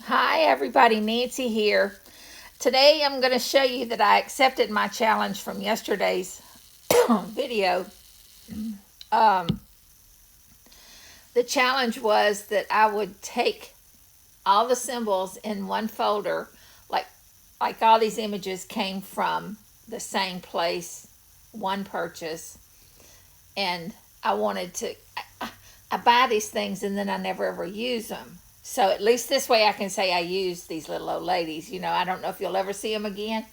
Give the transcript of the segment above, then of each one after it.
Hi everybody, Nancy here. Today I'm going to show you that I accepted my challenge from yesterday's video. Um, the challenge was that I would take all the symbols in one folder, like all these images came from the same place, one purchase, and I wanted to. I buy these things and then I never ever use them. So at least this way I can say I used these little old ladies. I don't know if you'll ever see them again,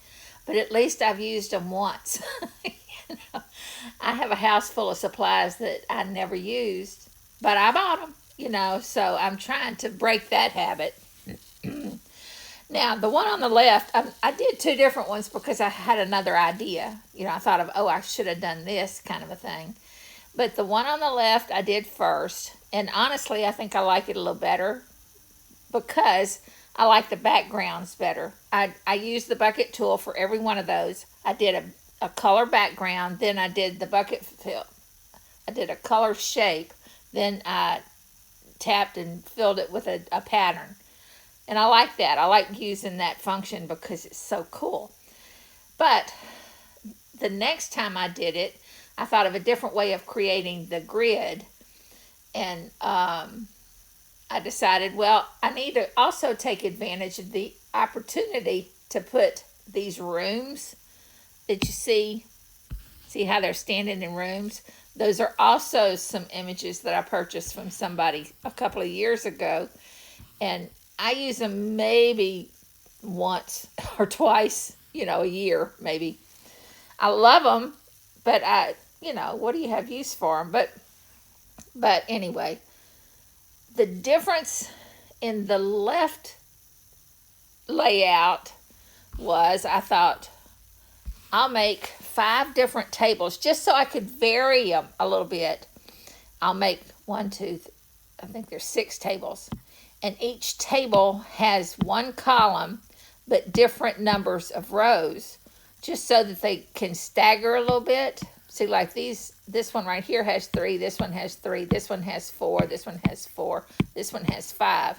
but at least I've used them once. you know, I have a house full of supplies that I never used, but I bought them. So I'm trying to break that habit. Now, the one on the left, I did two different ones because I had another idea. I thought of, I should have done this kind of a thing. But the one on the left I did first, and honestly, I think I like it a little better because I like the backgrounds better. I used the bucket tool for every one of those. I did a color background, then I did the bucket fill. I did a color shape, then I tapped and filled it with a pattern. And I like that. I like using that function because it's so cool. But the next time I did it, I thought of a different way of creating the grid. And I decided, well, I need to also take advantage of the opportunity to put these rooms that you see how they're standing in rooms. Those are also some images that I purchased from somebody a couple of years ago. And I use them maybe once or twice, a year maybe. I love them, but what do you have use for them? But anyway, the difference in the left layout was I thought I'll make 5 different tables just so I could vary them a little bit. I'll make I think there's 6 tables. And each table has one column, but different numbers of rows, just so that they can stagger a little bit. See, like this one right here has 3, this one has 3, this one has 4, this one has 4, this one has 5.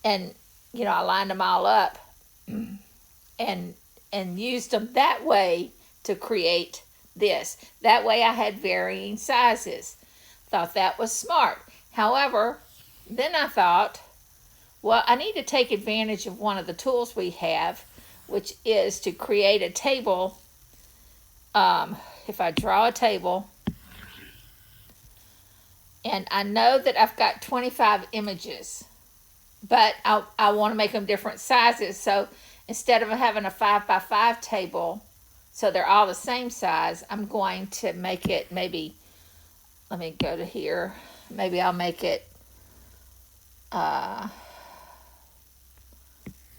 And, I lined them all up and used them that way to create this. That way I had varying sizes. Thought that was smart. However, then I thought, well, I need to take advantage of one of the tools we have, which is to create a table. If I draw a table, and I know that I've got 25 images, but I want to make them different sizes. So instead of having a 5 by 5 table, so they're all the same size, I'm going to make it maybe, let me go to here, maybe I'll make it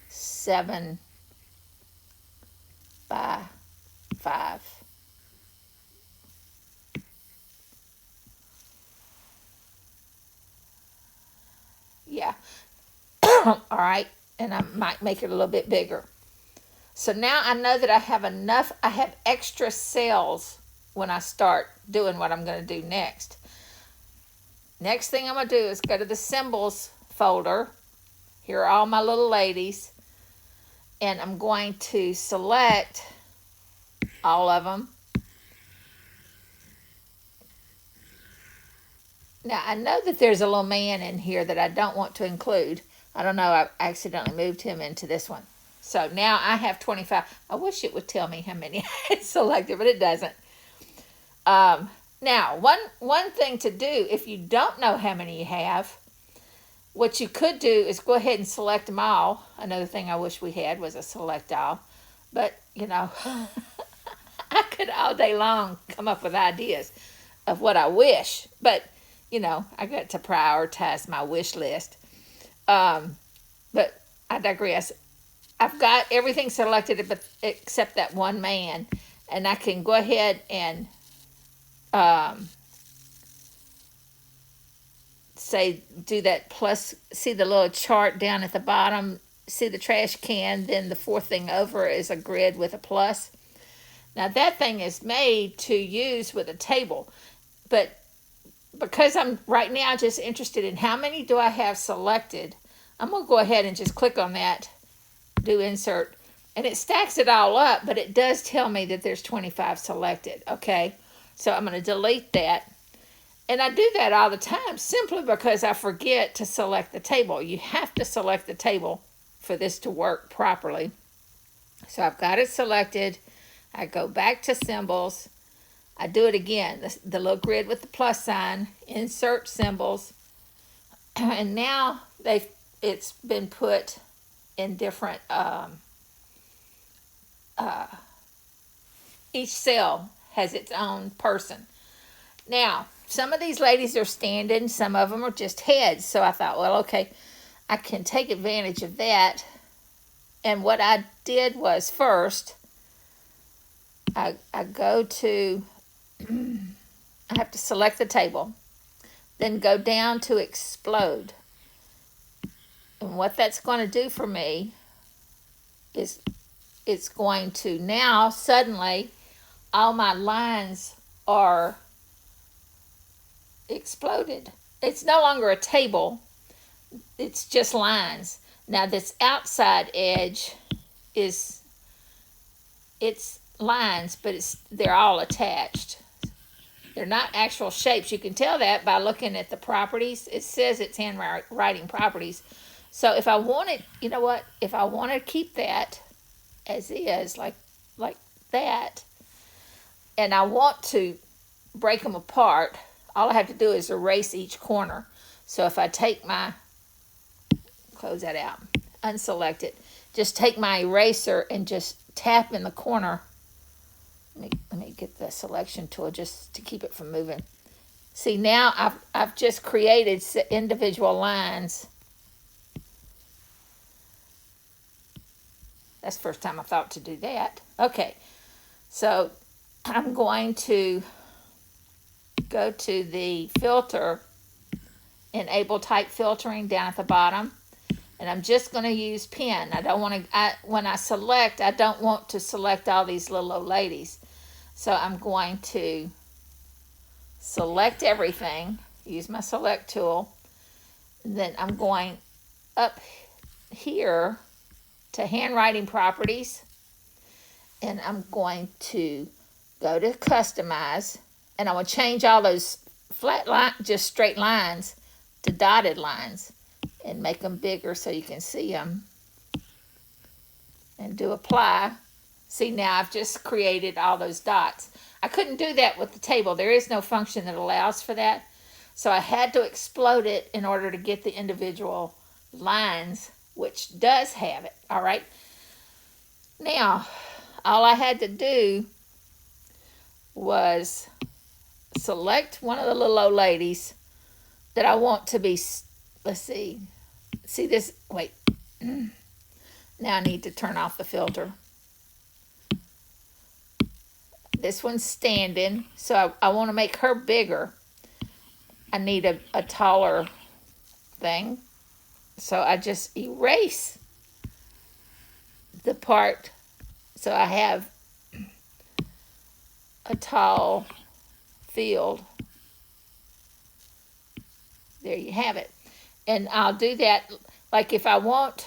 7 by 5. Yeah. All right. And I might make it a little bit bigger. So now I know that I have enough. I have extra cells when I start doing what I'm going to do next. Next thing I'm going to do is go to the symbols folder. Here are all my little ladies. And I'm going to select all of them. Now, I know that there's a little man in here that I don't want to include. I don't know, I accidentally moved him into this one. So now I have 25. I wish it would tell me how many I had selected, but it doesn't. Now, one thing to do, if you don't know how many you have, what you could do is go ahead and select them all. Another thing I wish we had was a select all. But, I could all day long come up with ideas of what I wish. But, I got to prioritize my wish list. But I digress. I've got everything selected except that one man. And I can go ahead and do that plus, see the little chart down at the bottom, see the trash can, then the 4th thing over is a grid with a plus. Now that thing is made to use with a table, but because I'm right now just interested in how many do I have selected, I'm going to go ahead and just click on that, do insert, and it stacks it all up, but it does tell me that there's 25 selected, okay? So I'm going to delete that. And I do that all the time simply because I forget to select the table. You have to select the table for this to work properly. So I've got it selected. I go back to symbols. I do it again, the little grid with the plus sign, insert symbols. And now it's been put in different, each cell has its own person. Now, some of these ladies are standing, some of them are just heads. So I thought, well, okay, I can take advantage of that. And what I did was first, I go to, I have to select the table, then go down to explode. And what that's going to do for me is it's going to now suddenly all my lines are exploded. It's no longer a table, it's just lines. Now this outside edge it's lines, but they're all attached. They're not actual shapes. You can tell that by looking at the properties. It says it's handwriting properties. So if I wanted, you know what, if I want to keep that as is, like that, and I want to break them apart, all I have to do is erase each corner. So if I take my, close that out, unselect it, just take my eraser and just tap in the corner. Let me get the selection tool just to keep it from moving. See, now I've just created individual lines. That's the first time I thought to do that. Okay, so I'm going to go to the filter, enable type filtering down at the bottom, and I'm just going to use pen. I don't want to, when I select, I don't want to select all these little old ladies. So I'm going to select everything, use my select tool, and then I'm going up here to handwriting properties, and I'm going to go to customize, and I will change all those flat line, just straight lines, to dotted lines, and make them bigger so you can see them, and do apply. See, now I've just created all those dots. I couldn't do that with the table. There is no function that allows for that. So I had to explode it in order to get the individual lines, which does have it, all right? Now, all I had to do was select one of the little old ladies that I want to be, let's see this, wait. Now I need to turn off the filter. This one's standing, so I want to make her bigger. I need a taller thing. So I just erase the part so I have a tall field. There you have it. And I'll do that, like if I want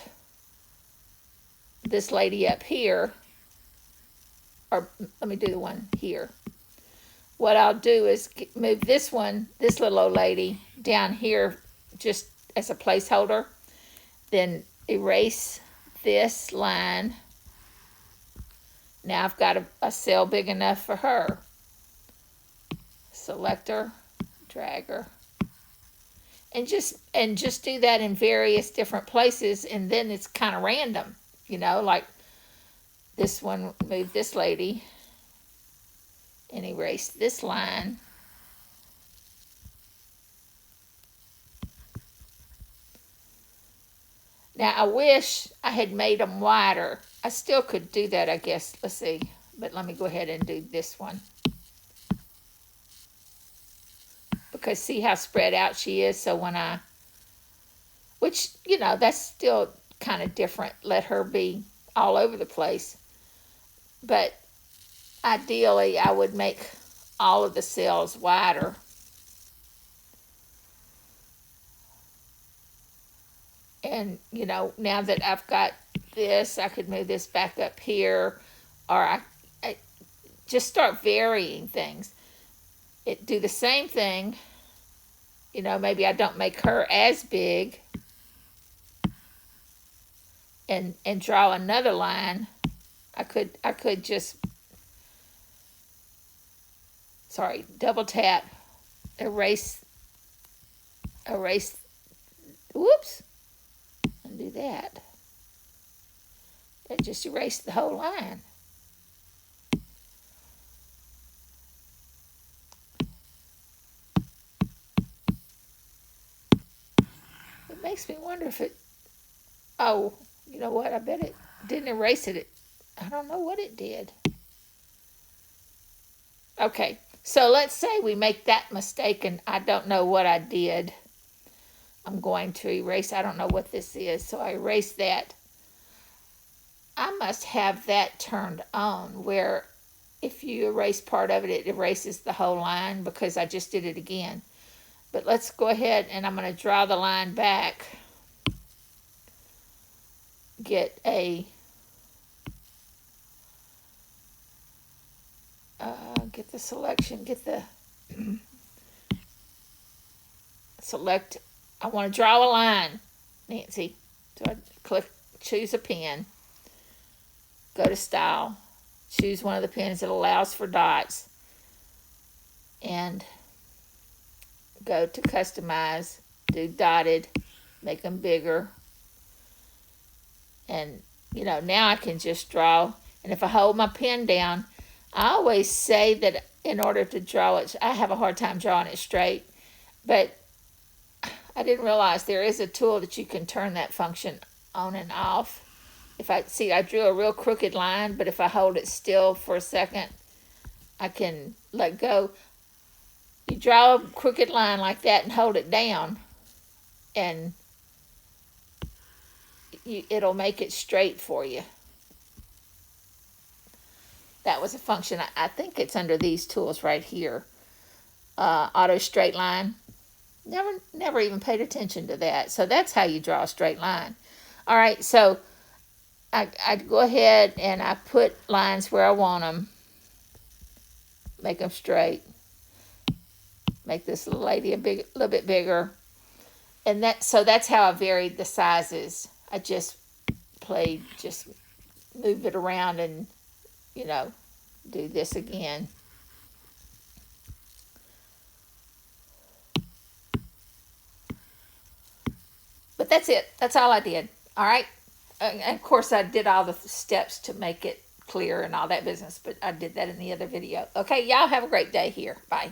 this lady up here, or let me do the one here. What I'll do is move this one, this little old lady, down here just as a placeholder. Then erase this line. Now I've got a cell big enough for her. Select her, drag her. And just do that in various different places, and then it's kind of random, you know, like this one, move this lady and erase this line. Now I wish I had made them wider. I still could do that, I guess. Let's see, but let me go ahead and do this one. Because see how spread out she is, so when which, you know, that's still kind of different. Let her be all over the place. But ideally, I would make all of the cells wider. And, you know, now that I've got this, I could move this back up here, or I just start varying things. Do the same thing. You know, maybe I don't make her as big, and draw another line. I could just, sorry, double tap, erase, whoops, undo that. That just erased the whole line. It makes me wonder if it, oh, you know what, I bet it didn't erase it. I don't know what it did. Okay, so let's say we make that mistake and I don't know what I did. I'm going to erase, I don't know what this is, so I erase that. I must have that turned on where if you erase part of it, it erases the whole line, because I just did it again. But let's go ahead and I'm going to draw the line back. Get a, get the selection, get the, select, I want to draw a line, Nancy. So I click, choose a pen, go to style, choose one of the pens that allows for dots, and go to customize, do dotted, make them bigger. And, you know, now I can just draw. And if I hold my pen down, I always say that in order to draw it, I have a hard time drawing it straight. But I didn't realize there is a tool that you can turn that function on and off. If I see, I drew a real crooked line, but if I hold it still for a second, I can let go. You draw a crooked line like that and hold it down, and it'll make it straight for you. That was a function. I think it's under these tools right here. Auto straight line. Never even paid attention to that. So that's how you draw a straight line. All right, so I go ahead and I put lines where I want them. Make them straight. Make this little lady a little bit bigger. And so that's how I varied the sizes. I just move it around and, you know, do this again. But that's it. That's all I did. All right. And of course, I did all the steps to make it clear and all that business, but I did that in the other video. Okay, y'all have a great day here. Bye.